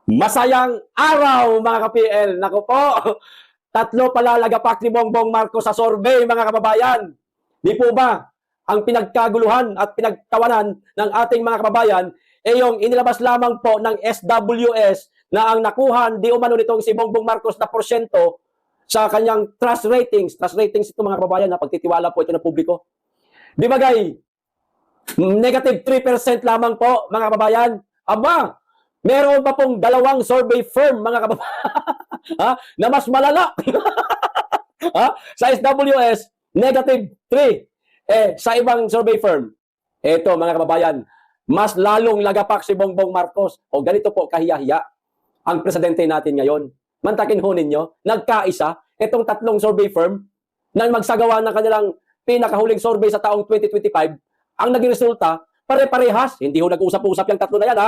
Masayang araw mga ka-PL. Naku po, tatlo pala lagapak ni Bongbong Marcos sa survey mga kababayan. Di po ba ang pinagkaguluhan at pinagtawanan ng ating mga kababayan yung inilabas lamang po ng SWS na ang nakuhan di umano nitong si Bongbong Marcos na porsyento sa kanyang trust ratings. Trust ratings ito mga kababayan na pagtitiwala po ito ng publiko. Di ba gay? Negative 3% lamang po mga kababayan. Aba, meron pa pong dalawang survey firm, mga kababayan, na mas malala. Sa SWS, negative 3. Sa ibang survey firm, ito, mga kababayan, mas lalong lagapak si Bongbong Marcos. O ganito po, kahiya-hiya ang presidente natin ngayon. Mantakin ho ninyo, nagkaisa, itong tatlong survey firm na magsagawa ng kanilang pinakahuling survey sa taong 2025, ang naging resulta, pare-parehas. Hindi ho nag-usap-usap yung tatlo na yan,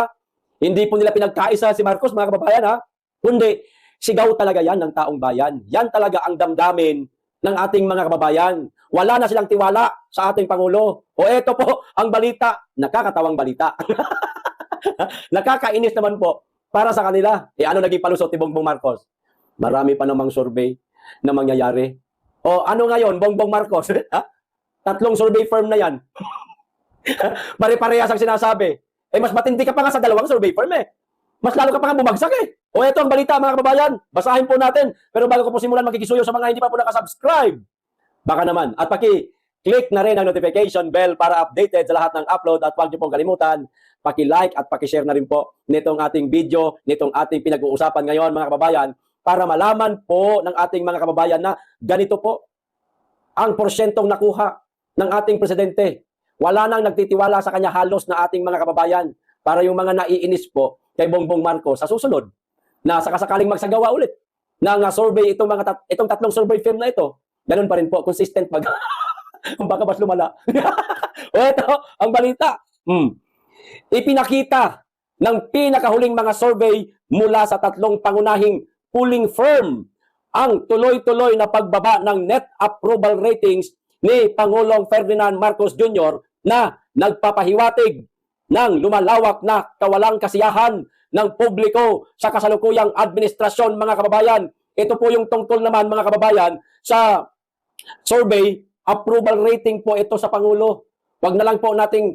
Hindi po nila pinagkaisa si Marcos, mga kababayan, kundi sigaw talaga yan ng taong bayan. Yan talaga ang damdamin ng ating mga kababayan. Wala na silang tiwala sa ating Pangulo. O eto po, ang balita, nakakatawang balita. Nakakainis naman po para sa kanila. Ano naging palusot ni Bongbong Marcos? Marami pa namang survey na mangyayari. O ano ngayon, Bongbong Marcos? Tatlong survey firm na yan. Pare-parehas ang sinasabi. Mas matindi ka pa nga sa dalawang survey firm Mas lalo ka pa nga bumagsak O eto ang balita mga kababayan. Basahin po natin. Pero bago ko po simulan makikisuyo sa mga hindi pa po nakasubscribe, baka naman. At paki-click na rin ang notification bell para updated sa lahat ng upload. At huwag niyo pong kalimutan, paki-like at paki-share na rin po nitong ating video, nitong ating pinag-uusapan ngayon mga kababayan, para malaman po ng ating mga kababayan na ganito po ang porsyentong nakuha ng ating presidente. Wala nang nagtitiwala sa kanya halos na ating mga kababayan para yung mga naiinis po kay Bongbong Marcos sa susunod na sakasakaling magsagawa ulit ng survey itong tatlong survey firm na ito. Ganun pa rin po, consistent pag kung baka mas lumala. O ito, ang balita. Ipinakita ng pinakahuling mga survey mula sa tatlong pangunahing polling firm ang tuloy-tuloy na pagbaba ng net approval ratings ni Pangulong Ferdinand Marcos Jr. na nagpapahiwatig ng lumalawak na kawalang kasiyahan ng publiko sa kasalukuyang administrasyon mga kababayan. Ito po yung tungkol naman mga kababayan sa survey approval rating po ito sa Pangulo. Wag na lang po nating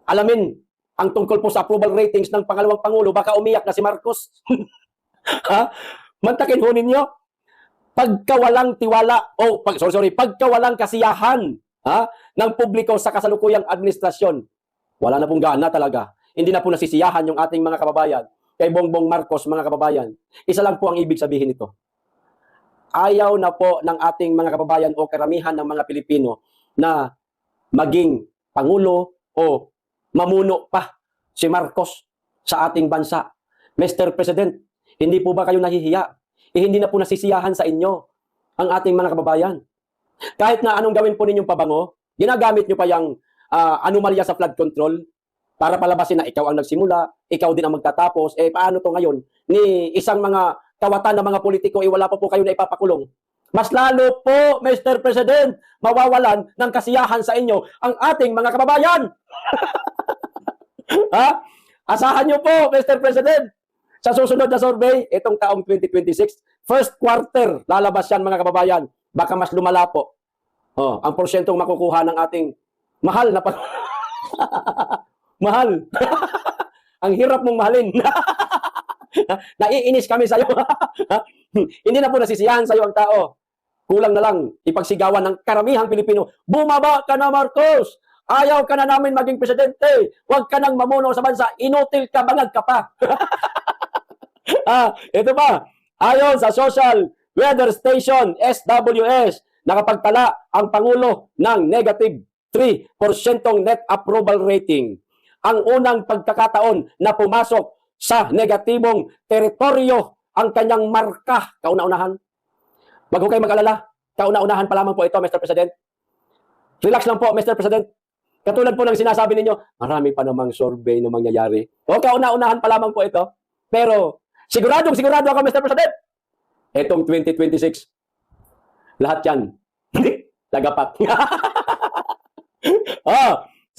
alamin ang tungkol po sa approval ratings ng pangalawang Pangulo. Baka umiyak na si Marcos. Mantakin ho ninyo. Pagkawalang tiwala pagkawalang kasiyahan ng publiko sa kasalukuyang administrasyon. Wala na pong gana talaga. Hindi na po nasisiyahan yung ating mga kababayan kay Bongbong Marcos, mga kababayan. Isa lang po ang ibig sabihin nito. Ayaw na po ng ating mga kababayan o karamihan ng mga Pilipino na maging Pangulo o mamuno pa si Marcos sa ating bansa. Mr. President, hindi po ba kayo nahihiya? Hindi na po nasisiyahan sa inyo ang ating mga kababayan. Kahit na anong gawin po ninyong pabango, ginagamit nyo pa yung anomalya sa flood control para palabasin na ikaw ang nagsimula, ikaw din ang magtatapos. Paano to ngayon? Ni isang mga kawatan ng mga politiko, wala pa po kayo na ipapakulong. Mas lalo po, Mr. President, mawawalan ng kasiyahan sa inyo ang ating mga kababayan. Asahan nyo po, Mr. President, sa susunod na survey, itong taong 2026, first quarter, lalabas yan mga kababayan. Baka mas lumala po. Ang porsyentong makukuha ng ating mahal na mahal. Ang hirap mong mahalin. Naiinis kami sa'yo. Hindi na po nasisiyahan sa'yo ang tao. Kulang na lang ipagsigawan ng karamihang Pilipino. Bumaba ka na, Marcos! Ayaw ka na namin maging presidente. Huwag ka nang mamuno sa bansa. Inutil ka, bangag ka pa. Ito ba? Ayon sa Social Weather Station, SWS, nakapagtala ang Pangulo ng negative 3% net approval rating. Ang unang pagkakataon na pumasok sa negatibong teritoryo ang kanyang marka. Kauna-unahan. Wag ho kayo mag-alala. Kauna-unahan pa lamang po ito, Mr. President. Relax lang po, Mr. President. Katulad po ng sinasabi ninyo, marami pa namang survey na mangyayari. Kauna-unahan pa lamang po ito. Pero sigurado ako, Mr. President. Etong 2026, lahat yan, lagapak.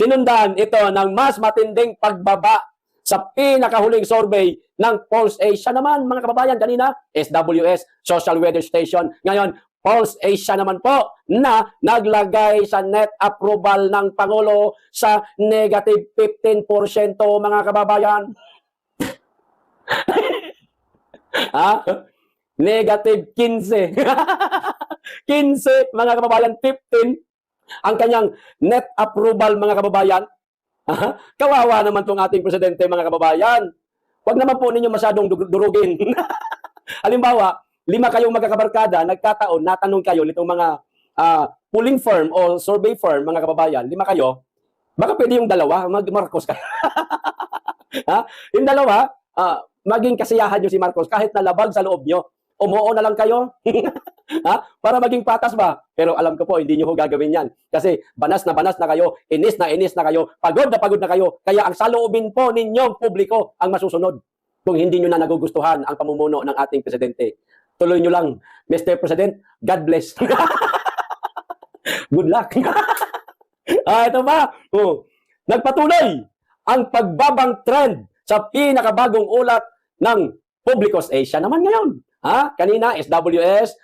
Sinundan ito ng mas matinding pagbaba sa pinakahuling survey ng Pulse Asia naman, mga kababayan, kanina, SWS, Social Weather Station. Ngayon, Pulse Asia naman po na naglagay sa net approval ng Pangulo sa negative 15%, mga kababayan. Ha? Negative 15. 15, mga kababayan, 15 ang kanyang net approval, mga kababayan. Kawawa naman tong ating presidente, mga kababayan. Huwag naman po ninyo masyadong durugin. Halimbawa, 5 kayong magkakabarkada, nagkataon, natanong kayo nitong mga polling firm o survey firm, mga kababayan, 5 kayo, baka pwede yung dalawa, mag-Marcos ka. Yung dalawa, maging kasiyahan nyo si Marcos kahit nalabag sa loob nyo. Umuo na lang kayo. Para maging patas ba? Pero alam ko po, hindi nyo gagawin yan. Kasi banas na kayo, inis na kayo, pagod na kayo. Kaya ang saloobin po ninyong publiko ang masusunod. Kung hindi nyo na nagugustuhan ang pamumuno ng ating presidente. Tuloy nyo lang, Mr. President, God bless. Good luck. Ito ba? Nagpatuloy ang pagbabang trend sa pinakabagong ulat ng Publicos Asia naman ngayon. Kanina, SWS,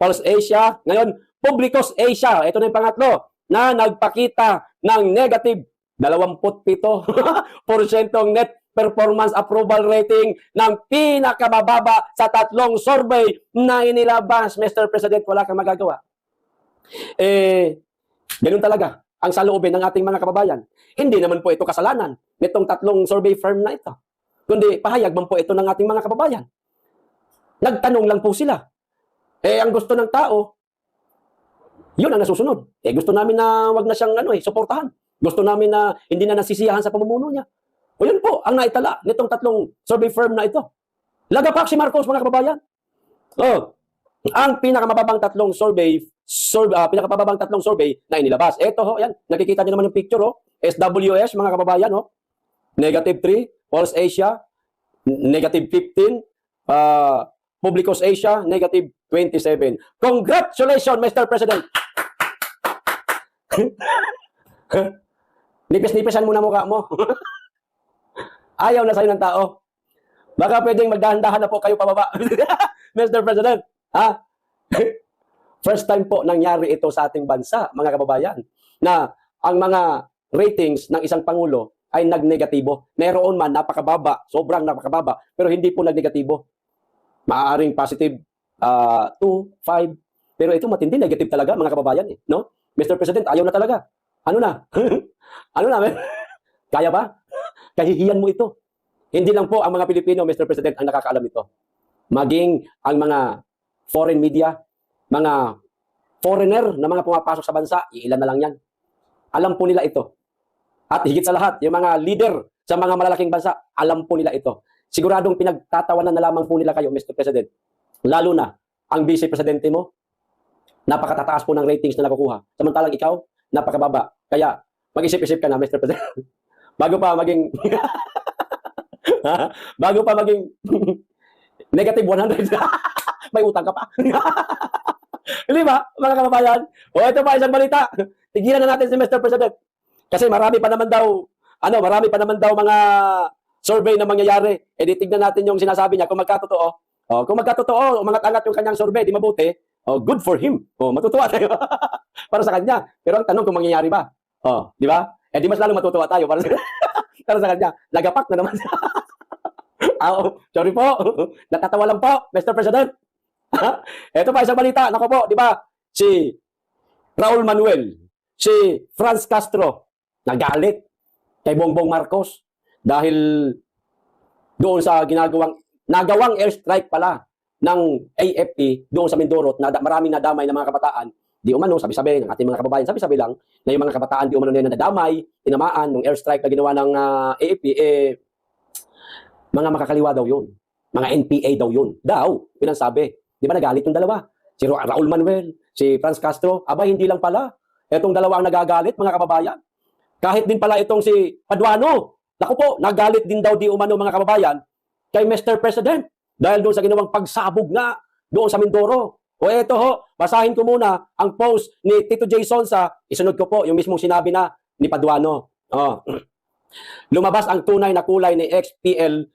Pulse Asia, ngayon, Publicos Asia, ito na yung pangatlo, na nagpakita ng negative 27% net performance approval rating ng pinakamababa sa 3 survey na inilabas. Mr. President, wala kang magagawa. Ganun talaga ang saloobin ng ating mga kababayan. Hindi naman po ito kasalanan nitong 3 survey firm na ito. Kundi pahayag man po ito ng ating mga kababayan. Nagtanong lang po sila. Ang gusto ng tao, yun ang nasusunod. Gusto namin na wag na siyang suportahan. Gusto namin na hindi na nasisiyahan sa pamumuno niya. O yun po, ang naitala nitong 3 survey firm na ito. Lagapak si Marcos, mga kababayan. Ang pinakamababang 3 survey na inilabas. Ito yan, nakikita niyo naman yung picture, SWS, mga kababayan, negative 3, Pulse Asia, negative 15, Publicos Asia, negative 27. Congratulations, Mr. President! Nipis-nipisan mo na mukha mo. Ayaw na sa'yo ng tao. Baka pwedeng magdahan-dahan na po kayo pababa. Mr. President, first time po nangyari ito sa ating bansa, mga kababayan, na ang mga ratings ng isang Pangulo ay nag-negatibo. Meron man, napakababa, sobrang napakababa, pero hindi po nag-negatibo. Maaaring positive 2, 5, pero ito matindi, negative talaga, mga kababayan. No? Mr. President, ayaw na talaga. Ano na? Ano na, man? Kaya ba? Kahihiyan mo ito. Hindi lang po ang mga Pilipino, Mr. President, ang nakakaalam ito. Maging ang mga foreign media, mga foreigner na mga pumapasok sa bansa, iilan na lang yan. Alam po nila ito. At higit sa lahat, yung mga leader sa mga malalaking bansa, alam po nila ito. Siguradong pinagtatawanan na lamang po nila kayo, Mr. President. Lalo na, ang vice presidente mo, napakatataas po ng ratings na nakukuha. Samantalang ikaw, napakababa. Kaya, mag-isip-isip ka na, Mr. President. Bago pa maging negative 100. May utang ka pa. Hindi ba, mga kababayan? Ito pa isang balita. Tigilan na natin si Mr. President. Kasi marami pa naman daw mga survey na mangyayari. Di tignan natin yung sinasabi niya kung magkatotoo. Kung magkatotoo, umangat-angat yung kanyang survey, di mabuti. Good for him. Matutuwa tayo para sa kanya. Pero ang tanong kung mangyayari ba? Di ba? Di mas lalo matutuwa tayo para sa kanya. Lagapak na naman. Sorry po. Natatawa lang po, Mr. President. Ito pa isang balita. Nako po, di ba? Si Raul Manuel, si Franz Castro, nagalit kay Bongbong Marcos dahil doon sa nagawang airstrike pala ng AFP doon sa Mindoro na maraming nadamay na mga kabataan. Di umano, sabi-sabi ng ating mga kababayan, sabi-sabi lang na yung mga kabataan di umano na nadamay, tinamaan ng airstrike na ginawa ng AFP, mga makakaliwa daw yun. Mga NPA daw yun. Yun ang sabi. Di ba nagalit yung dalawa? Si Raul Manuel, si Franz Castro, hindi lang pala. Itong dalawa ang nagagalit, mga kababayan. Kahit din pala itong si Paduano. Naku po, nagalit din daw di umano, mga kababayan, kay Mr. President. Dahil doon sa ginawang pagsabog nga doon sa Mindoro. Eto basahin ko muna ang post ni Tito J. Sonsa. Isunod ko po yung mismong sinabi na ni Paduano. Lumabas ang tunay na kulay ni ex-PL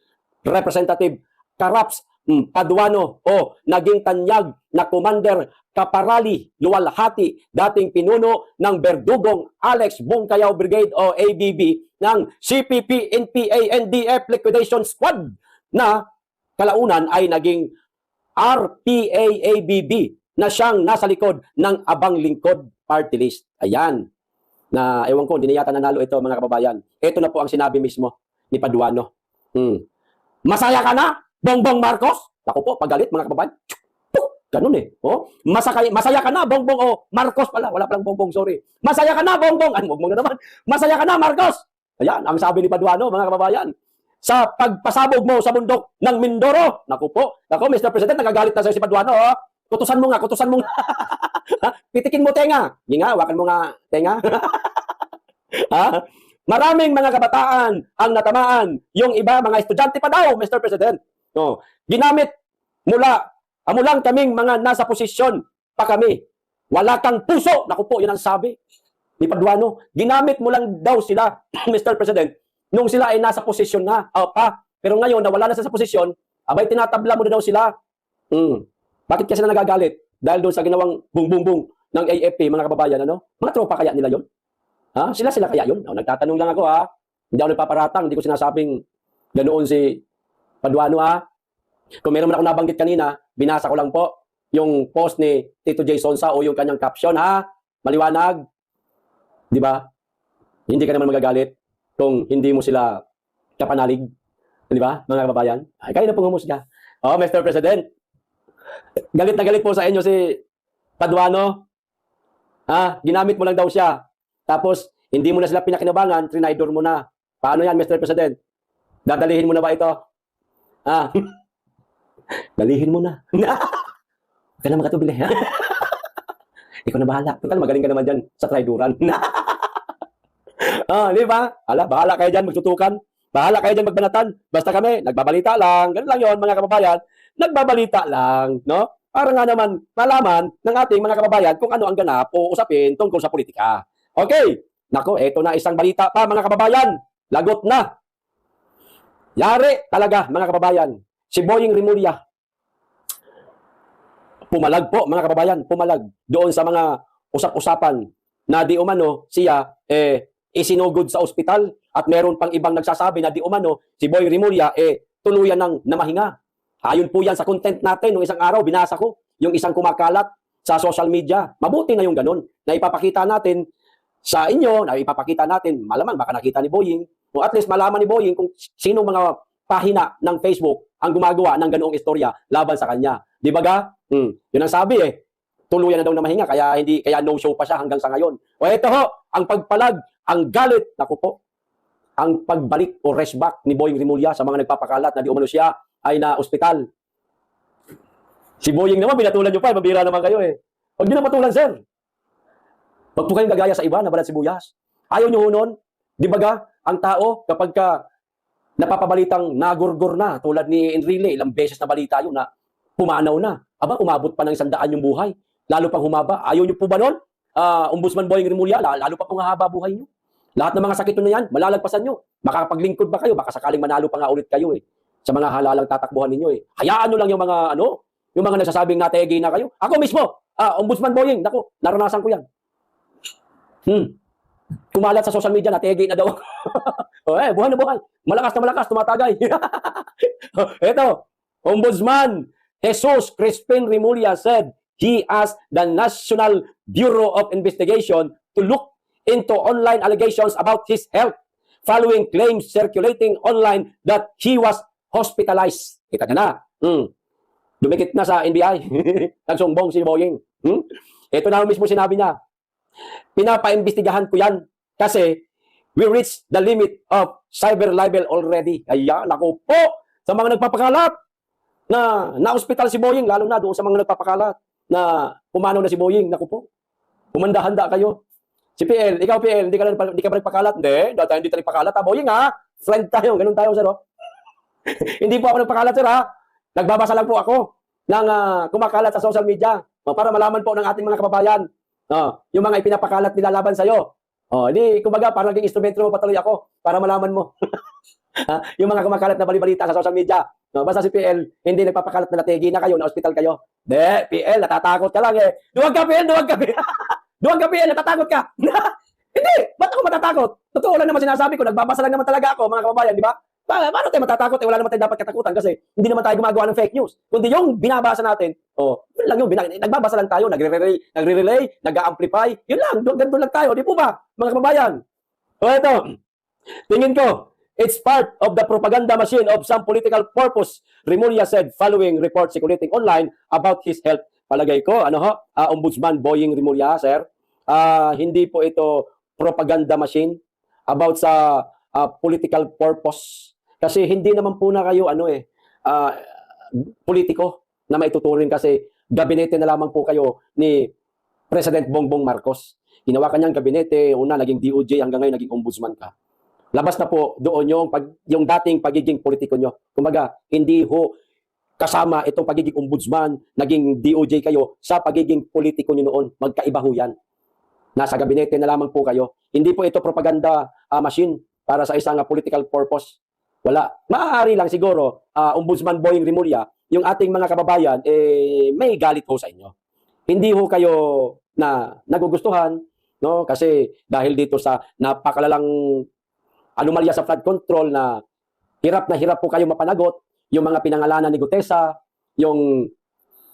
Representative Caraps Paduano o naging tanyag na Commander Caparali Luwalhati, dating pinuno ng Berdugong Alex Bungkayaw Brigade o ABB ng CPP, NPA, NDF Liquidation Squad na kalaunan ay naging RPA-ABB na siyang nasa likod ng Abang Lingkod Party List. Ayan. Na ewan ko, hindi na yata nanalo ito mga kababayan. Ito na po ang sinabi mismo ni Paduano. Masaya ka na, Bongbong Marcos? Ako po, pagalit mga kababayan. Ganun eh. Oh, masaya ka na, Bongbong. Oh, Marcos pala. Wala palang Bongbong, sorry. Masaya ka na, Bongbong. Ay, Bongbong na naman. Masaya ka na, Marcos. Ayan, ang sabi ni Paduano, mga kababayan. Sa pagpasabog mo sa bundok ng Mindoro. Naku po. Naku, Mr. President, nagagalit na sa'yo si Paduano. Oh. Kutusan mo nga, kutusan mo nga. Pitikin mo tenga. Hindi nga, wakan mo nga tenga. Ha? Maraming mga kabataan ang natamaan. Yung iba, mga estudyante pa daw, Mr. President. No. Ginamit amulang kaming mga nasa posisyon pa kami. Wala kang puso. Naku po, yun ang sabi ni Paduano. Ginamit mo lang daw sila, Mr. President, nung sila ay nasa posisyon na. Pa. Pero ngayon, na wala na sila sa posisyon, abay tinatabla mo na daw sila. Bakit kasi na nagagalit? Dahil doon sa ginawang bung-bung-bung ng AFP, mga kababayan, ano? Mga tropa kaya nila yon? Ha? Sila kaya yun? Nagtatanong lang ako, ha? Hindi ako nagpaparatang, hindi ko sinasabing ganoon si Paduano, ha? Kung meron man ako nabanggit kanina, binasa ko lang po yung post ni Tito J. Sonsa o yung kanyang caption, ha? Maliwanag. Di ba? Hindi ka naman magagalit kung hindi mo sila kapanalig. Di ba, mga kababayan? Ay, kayo na pong humusga. Oh, Mr. President, galit na galit po sa inyo si Paduano. Ha? Ginamit mo lang daw siya. Tapos, hindi mo na sila pinakinabangan, trinaydor mo na. Paano yan, Mr. President? Dadalihin mo na ba ito? Ha? Dalihin mo na. Huwag ka na makatubili. Ikaw na bahala. Total, magaling ka naman dyan sa trayduran. Di ba? Bahala kayo dyan magtutukan. Bahala kayo dyan magbanatan. Basta kami, nagbabalita lang. Ganun lang yon mga kababayan. Nagbabalita lang, no? Para nga naman malaman ng ating mga kababayan kung ano ang ganap o usapin tungkol sa politika. Okay. Nako, eto na isang balita pa mga kababayan. Lagot na. Yari talaga mga kababayan. Si Boying Rimulya. Pumalag po mga kababayan. Pumalag doon sa mga usap-usapan na di umano siya isinugod sa ospital at meron pang ibang nagsasabi na di umano si Boying Rimulya tuluyan ng namahinga. Ayon po yan sa content natin nung isang araw, binasa ko yung isang kumakalat sa social media. Mabuti na yung ganun na ipapakita natin sa inyo, na ipapakita natin, malamang baka nakita ni Boying, o at least malaman ni Boying kung sino mga pahina ng Facebook ang gumagawa ng ganoong istorya laban sa kanya. Di ba ga? Yun ang sabi tuluyan na daw na mahinga, kaya no show pa siya hanggang sa ngayon. O eto ho, ang pagpalag, ang galit, naku po, ang pagbalik o reshback ni Boying Rimulya sa mga nagpapakalat na di umano siya ay na ospital. Si Boying naman, binatulan nyo pa, mabira naman kayo Huwag nyo na patulan, sir. Huwag po kayong gagaya sa iba na balat sibuyas. Ayaw nyo nun. Di ba ga, ang tao, kapag ka napapabalitang nagurgur na, tulad ni Enrile, ilang beses na balita yun na pumanaw na. Aba, umabot pa ng 100 yung buhay. Lalo pang humaba. Ayaw nyo po ba nun? Ombudsman Boying Rimulya, lalo pa pong haba buhay nyo. Lahat ng mga sakit na yan, malalagpasan nyo. Makapaglingkod ba kayo? Baka sakaling manalo pa nga ulit kayo sa mga halalang tatakbuhan ninyo Hayaan nyo lang yung mga yung mga nagsasabing nategi na kayo. Ako mismo, Ombudsman Boying, naku, naranasan ko yan. Kumalat sa social media, nategi na daw. Buhay na buhay. Malakas na malakas, tumatagay. Ito, Ombudsman Jesus Crispin Rimulya said he asked the National Bureau of Investigation to look into online allegations about his health following claims circulating online that he was hospitalized. Kita nyo na. Dumikit na sa NBI. Nagsumbong si Boying. Ito na mismo sinabi niya. Pinapaimbestigahan ko yan kasi we reached the limit of cyber libel already. Ayan, ako po sa mga nagpapakalat na na-hospital si Boying, lalo na doon sa mga nagpapakalat na pumanaw na si Boying. Naku po, humanda-handa kayo. Si PL, ikaw PL, hindi ka ba nagpakalat? Hindi, dati hindi tayo nagpakalat. Boying friend tayo, ganun tayo sir. Hindi po ako nagpakalat sir Nagbabasa lang po ako ng kumakalat sa social media para malaman po ng ating mga kababayan yung mga ipinapakalat nila laban sa'yo. Oh, hindi, kumbaga, parang naging instrumento mo patuloy ako para malaman mo. Yung mga kumakalat na balibalita sa social media. No, basta si PL, hindi nagpapakalat na nategi na kayo, na hospital kayo. De, PL, natatakot ka lang eh. Duwag ka, PL, duwag ka, PL. Duwag ka, PL, natatakot ka. Hindi, ba't ako matatakot? Totoo lang naman sinasabi ko, nagbabasa lang naman talaga ako, mga kababayan, di ba? Paano tayo matatakot? Wala naman tayo dapat katakutan kasi hindi naman tayo gumagawa ng fake news. Kundi yung binabasa natin, yun lang yung nagbabasa lang tayo, nagre-relay, nag-amplify, yun lang, ganito lang tayo, di po ba, mga kababayan? O ito, tingin ko, it's part of the propaganda machine of some political purpose, Remulla said following reports circulating online about his health. Palagay ko, Ombudsman Boying Remulla, sir, hindi po ito propaganda machine about sa political purpose. Kasi hindi naman po na kayo politiko na maituturing kasi gabinete na lamang po kayo ni President Bongbong Marcos. Ginawa kanyang gabinete, una naging DOJ, hanggang ngayon naging ombudsman ka. Labas na po doon yung dating pagiging politiko nyo. Kumbaga, hindi ho kasama itong pagiging ombudsman, naging DOJ kayo sa pagiging politiko nyo noon. Magkaiba ho yan. Nasa gabinete na lamang po kayo. Hindi po ito propaganda machine para sa isang political purpose. Wala. Maaari lang siguro, Ombudsman Boying Remulla, yung ating mga kababayan, may galit ho sa inyo. Hindi ho kayo na nagugustuhan, no? Kasi dahil dito sa napakalalang anomalya sa flood control na hirap po kayo mapanagot, yung mga pinangalanan ni Gutesa, yung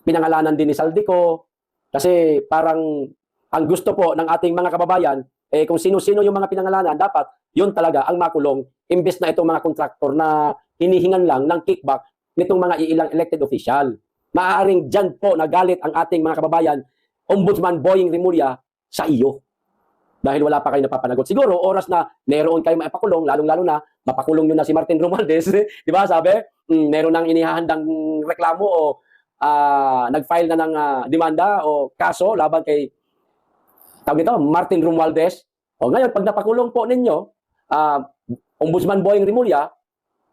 pinangalanan din ni Saldico, kasi parang ang gusto po ng ating mga kababayan, kung sino-sino yung mga pinangalanan, dapat yun talaga ang makulong, imbes na itong mga kontraktor na hinihingan lang ng kickback nitong mga iilang elected official. Maaaring dyan po nagalit ang ating mga kababayan, Ombudsman Boying Remulla, sa iyo. Dahil wala pa kayo napapanagot. Siguro, oras na meron kayo maipakulong, lalong-lalo na, mapakulong nyo na si Martin Romualdez. Di ba, sabi? Meron nang inihahandang reklamo o nag-file na ng demanda o kaso laban kay Martin Romualdez. O ngayon, pag napakulong po ninyo, Ombudsman Boying Remulla,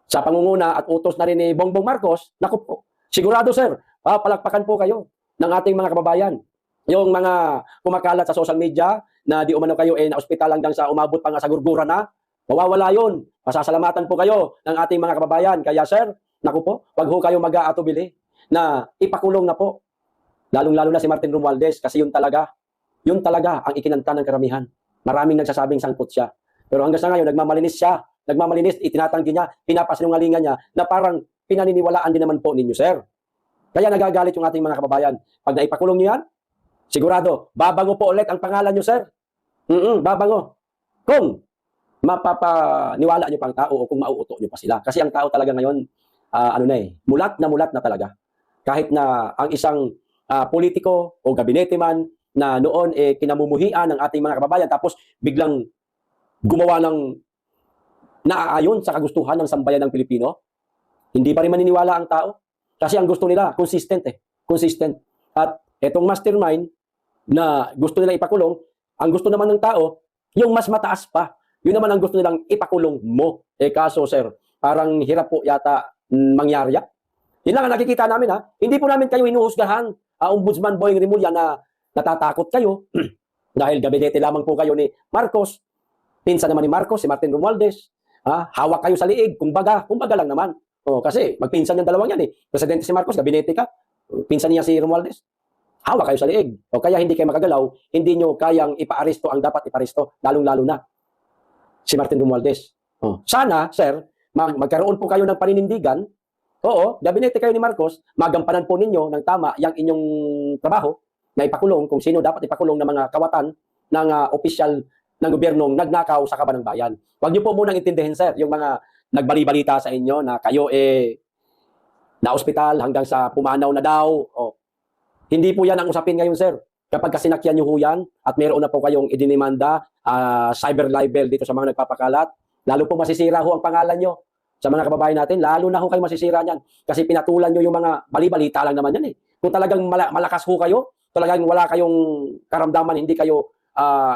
sa pangunguna at utos na rin ni Bongbong Marcos, naku po, sigurado sir, palakpakan po kayo ng ating mga kababayan. Yung mga kumakalat sa social media na di umano kayo na-ospital hanggang sa umabot pa nga sa gurgura na, mawawala yun. Pasasalamatan po kayo ng ating mga kababayan. Kaya sir, naku po, wag ho kayo mag-aatubili na ipakulong na po. Lalong-lalo na si Martin Romualdez kasi yun talaga ang ikinanta ng karamihan. Maraming nagsasabing sangkot siya. Pero hanggang sa ngayon, nagmamalinis, itinatanggi niya, pinapasinungalingan niya na parang pinaniniwalaan din naman po ninyo, sir. Kaya nagagalit yung ating mga kababayan. Pag naipakulong niyo yan, sigurado, babango po ulit ang pangalan niyo, sir. Babango. Kung mapapaniwala niyo pang tao o kung mauuto niyo pa sila. Kasi ang tao talaga ngayon, mulat na talaga. Kahit na ang isang politiko o gabinete man na noon kinamumuhian ng ating mga kababayan tapos biglang gumawa ng naaayon sa kagustuhan ng sambayan ng Pilipino, hindi pa rin maniniwala ang tao. Kasi ang gusto nila, consistent. At etong mastermind na gusto nila ipakulong, ang gusto naman ng tao, yung mas mataas pa. Yun naman ang gusto nilang ipakulong mo. Kaso sir, parang hirap po yata mangyari. Yun lang ang nakikita namin Hindi po namin kayo hinuhusgahan, Ombudsman Boying Remulla, na natatakot kayo dahil gabinete lamang po kayo ni Marcos. Pinsan naman ni Marcos, si Martin Romualdez. Hawak kayo sa liig, kumbaga lang naman. Kasi magpinsan yung dalawang yan Presidente si Marcos, gabinete ka. Pinsan niya si Romualdez. Hawak kayo sa liig. O kaya hindi kayo makagalaw, hindi nyo kayang ipa-aresto ang dapat ipa-aresto, lalong-lalo na si Martin Romualdez. Sana, sir, magkaroon po kayo ng paninindigan. Oo, gabinete kayo ni Marcos, magampanan po ninyo ng tama yung inyong trabaho na ipakulong kung sino dapat ipakulong ng mga kawatan ng opisyal ng gobyernong nagnakaw sa kaban ng bayan. Huwag niyo po munang intindihin, sir, yung mga nagbali-balita sa inyo na kayo na-ospital hanggang sa pumanaw na daw. Hindi po yan ang usapin ngayon, sir. Kapag kasinakyan niyo ho yan at mayroon na po kayong idinimanda, cyber libel dito sa mga nagpapakalat, lalo po masisira ho ang pangalan nyo sa mga kababayan natin, lalo na ho kayo masisira niyan. Kasi pinatulan nyo yung mga bali-balita lang naman yan Kung talagang malakas ho kayo, talagang wala kayong karamdaman, hindi kayo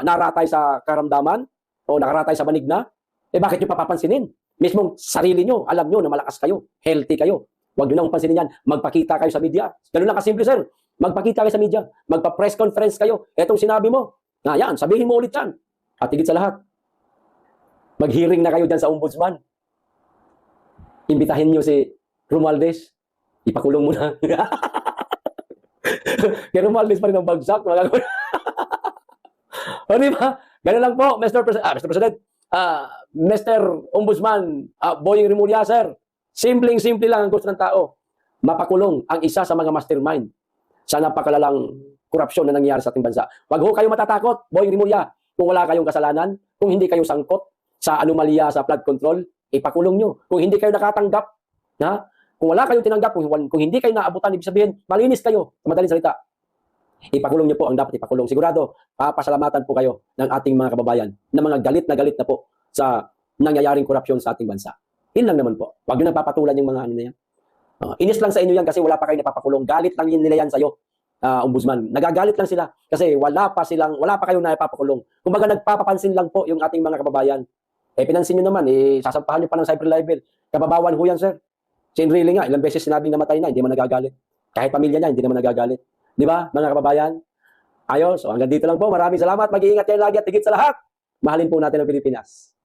naratay sa karamdaman o nakaratay sa banig na, bakit nyo papapansinin? Mismong sarili nyo, alam nyo na malakas kayo, healthy kayo. Huwag nyo nang pansinin yan. Magpakita kayo sa media. Ganun lang kasimple, sir. Magpakita kayo sa media. Magpa-press conference kayo. Etong sinabi mo. Yan, sabihin mo ulit yan. At higit sa lahat, mag-hearing na kayo dyan sa ombudsman. Imbitahin nyo si Romualdez. Ipakulong mo na. Kaya Romualdez pa rin ang bagsak. O di ba? Ganun lang po, Mr. President. Mr. Ombudsman, Boying Rimulya, sir. Simpleng-simple lang ang gusto ng tao. Mapakulong ang isa sa mga mastermind sa napakalalang korupsyon na nangyayari sa ating bansa. Wag ho kayo matatakot, Boying Rimulya. Kung wala kayong kasalanan, kung hindi kayo sangkot sa anomalya sa flood control, ipakulong nyo. Kung hindi kayo nakatanggap, kung wala kayong tinanggap, kung hindi kayo naabutan, ibig sabihin, malinis kayo, sa madaling salita. Ipakulong nyo po ang dapat ipakulong. Sigurado, papasalamatan po kayo ng ating mga kababayan na mga galit na po sa nangyayaring korupsyon sa ating bansa. Yun lang naman po. Huwag nyo napapatulan yung mga ano na yan. Inis lang sa inyo yan kasi wala pa kayo napapakulong. Galit lang yun nila yan sa'yo, ombudsman. Nagagalit lang sila kasi wala pa kayong napapakulong. Kumbaga nagpapapansin lang po yung ating mga kababayan. Pinansin nyo naman, sasampahan nyo pa ng cyber libel. Kababawan ho yan, sir. Si Enrile nga, ilang beses sinabing namatay na, hindi naman nagagalit. Kahit pamilya niya, hindi naman nagagalit. Di ba, mga kababayan? Ayos. So hanggang dito lang po. Maraming salamat. Mag-iingat kayo lagi at higit sa lahat. Mahalin po natin ang Pilipinas.